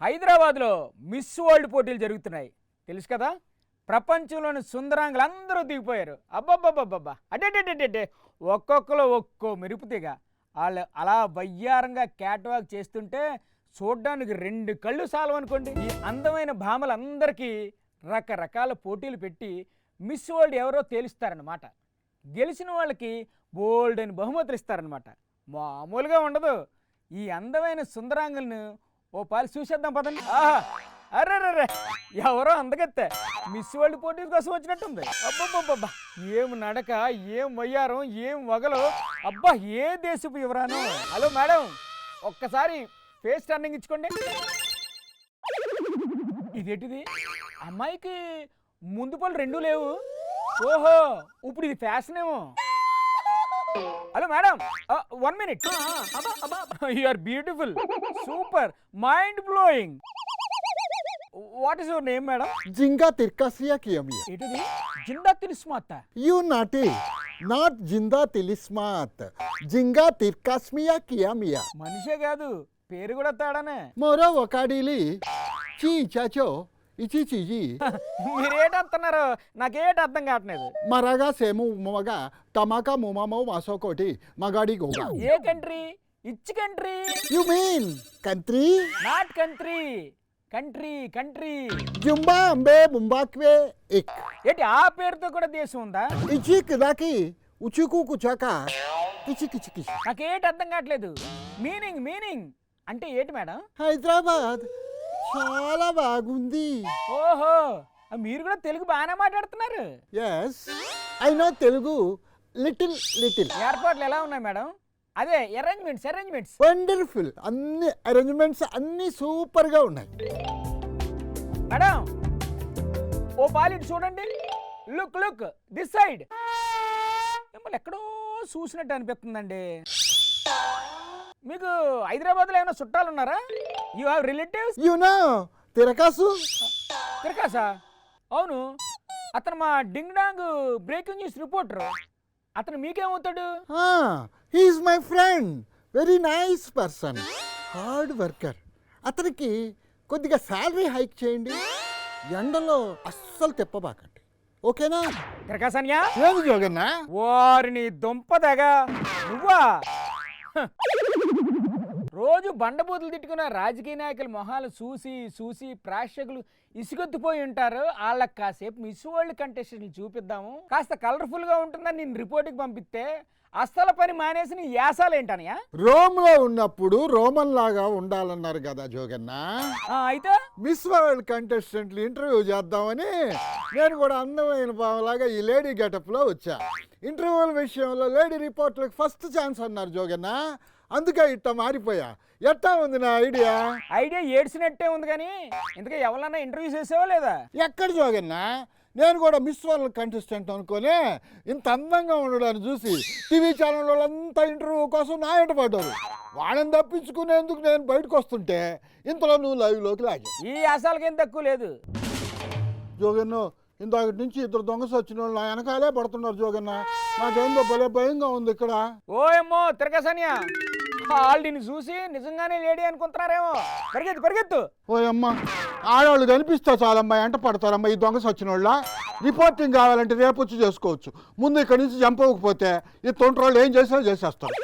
హైదరాబాద్లో miss world పోటీలు జరుగుతున్నాయి తెలుసు కదా. ప్రపంచంలోని సుందరాంగులు అందరూ దిగిపోయారు. అబ్బబ్బబ్బబ్బబ్బా అడ్డే ఒక్కొక్కరు ఒక్కో మెరుపుతీగ. వాళ్ళు అలా వయ్యారంగా క్యాట్ వాక్ చేస్తుంటే చూడ్డానికి 2 కళ్ళు సాలవనుకోండి. ఈ అందమైన భామలందరికీ రకరకాల పోటీలు పెట్టి మిస్ వరల్డ్ ఎవరో తేలుస్తారనమాట. గెలిచిన వాళ్ళకి బోల్డ్ అని బహుమతులు ఇస్తారనమాట. మామూలుగా ఉండదు. ఈ అందమైన సుందరాంగులను ఓ పాలు చూసేద్దాం పదండి. ఆహా అర్రర్రే ఎవరో అందగత్తే మిస్ వరల్డ్ పోటీల కోసం వచ్చినట్టుంది. అబ్బబ్బబ్బబ్బా ఏం నడక, ఏం వయ్యారం, ఏం వగలు, అబ్బా ఏ దేశపు యువరాను. హలో మేడం, ఒక్కసారి ఫేస్ టర్నింగ్ ఇచ్చుకోండి. ఇదేంటిది, అమ్మాయికి ముందు పళ్ళు 2 లేవు. ఓహో ఇప్పుడు ఇది ఫ్యాషన్ ఏమో. Hello madam, 1 minute. You are beautiful, super, mind blowing. What is your name madam? జింగా తిర్కాసియా కియమియా. ఏంటిది జిందా తిలిస్మాత? యు నాటి నాట్ జిందా తిలిస్మాత్, జింగా తిర్కాస్మియా కియమియా. మనిషే కాదు పేరు కూడా తేడానే. మరో ఒకడిలి చీ చాచో ఇచి చిజి. మీరేటి అంటున్నారు, నాకేటి అర్థం కావట్లేదు. మరగా సేము మగ టమాకా ముమామో మాసోకోటి మగాడి గోగా. ఏ country? Which country. You mean country? Not country, country country. జుంబా అంబే ముంబాక్వే ఎక్. ఏంటి ఆ పేరుతో కూడా దేశం ఉందా? ఇచి కిదాకి ఉచుకు కుచాక కిచి కిచి కిచి. నాకేటి అర్థం కావట్లేదు. మీనింగ్ మీనింగ్ అంటే ఏంటి మేడం? హైదరాబాద్ చాలా బాగుంది. ఓహో మీరు కూడా తెలుగు బాగానే మాట్లాడుతున్నారు. Yes I know Telugu little little. ఏర్పాట్లు ఎలా ఉన్నాయి మేడం? అదే అరేంజ్మెంట్స్. వండర్ఫుల్, అన్ని అరేంజ్మెంట్స్ అన్ని సూపర్ గా ఉన్నాయి. మేడం ఓ పాలిట్ చూడండి. Look look this side. మిమ్మల్ని ఎక్కడో చూసినట్టు అనిపిస్తుందండి. మీకు హైదరాబాద్లో ఏమైనా చుట్టాలు ఉన్నారా? You have relatives? You know తిరకాసు. తిరకాసా? అవును, అతను మా ding dong breaking news reporter. అతను మీకేమవుతాడు? He is my friend, very nice person, hard worker. అతనికి కొద్దిగా శాలరీ హైక్ చేయండి. ఎండలో అస్సలు తెప్పబాకండి, ఓకేనా? తిరకాసన్యా? ఏమి జోగన్నా? వారిని దుంపదగా నువ్వా? రోజు బండబూతులు తిట్టుకున్న రాజకీయ నాయకుల మొహాలు చూసి ప్రేక్షకులు ఇసుగొత్తిపోయి ఉంటారు. వాళ్ళకి కాసేపు మిస్ వరల్డ్ కంటెస్టెంట్లు చూపిద్దాము, కాస్త కలర్ఫుల్ గా ఉంటుందని నేను రిపోర్ట్కి పంపిస్తే అస్సల పని మానేసి నీ యాసాలు ఏంటనయా? రోమ్ లో ఉన్నప్పుడు రోమన్ లాగా ఉండాలన్నారు కదా జోగన్న. అయితే మిస్ వరల్డ్ కంటెస్టెంట్లు ఇంటర్వ్యూ చేద్దామని నేను కూడా అందమైన భావంలాగా ఈ లేడీ గెటప్ లో వచ్చా. ఇంటర్వ్యూల విషయంలో లేడీ రిపోర్టర్లకు ఫస్ట్ ఛాన్స్ అన్నారు జోగన్న, అందుకే ఇట్ట మారిపోయా. ఎట్టా ఉంది నా ఐడియా? ఐడియా ఏడ్చినట్టే ఉంది, కానీ ఇంతగా ఎవరన్నా ఇంటర్వ్యూ చేసావా లేదా? ఎక్కడ జోగన్నా, నేను కూడా మిస్ వరల్డ్ కంటెస్టెంట్ అనుకొని ఇంత అందంగా ఉండడాన్ని చూసి టీవీ ఛానల్ వాళ్ళంతా ఇంటర్వ్యూ కోసం నా వెంట పడ్డారు. వాళ్ళని తప్పించుకునేందుకు నేను బయటకు వస్తుంటే ఇంతలో నువ్వు లైవ్లోకి లాగా. ఈ అసలుకేం తక్కువ లేదు జోగన్న. ఇందాకటి నుంచి 2 దొంగ వచ్చిన వాళ్ళు నా వెనకాలే పడుతున్నారు జోగన్న. నాకేందో భలే భయంగా ఉంది ఇక్కడ. ఓయమ్మో తిరగసన్యా, వాళ్ళని చూసి నిజంగానే లేడీ అనుకుంటున్నారేమో. పరిగెత్తు. ఓయమ్మ, ఆడవాళ్ళు కనిపిస్తా చాలమ్మా ఎంట పడతారమ్మా ఈ దొంగ వచ్చిన వాళ్ళ. రిపోర్టింగ్ కావాలంటే రేపు వచ్చి చేసుకోవచ్చు. ముందు ఇక్కడ నుంచి జంప్ అవ్వకపోతే ఈ తొంటరోళ్ళు ఏం చేస్తారో చేసేస్తారు.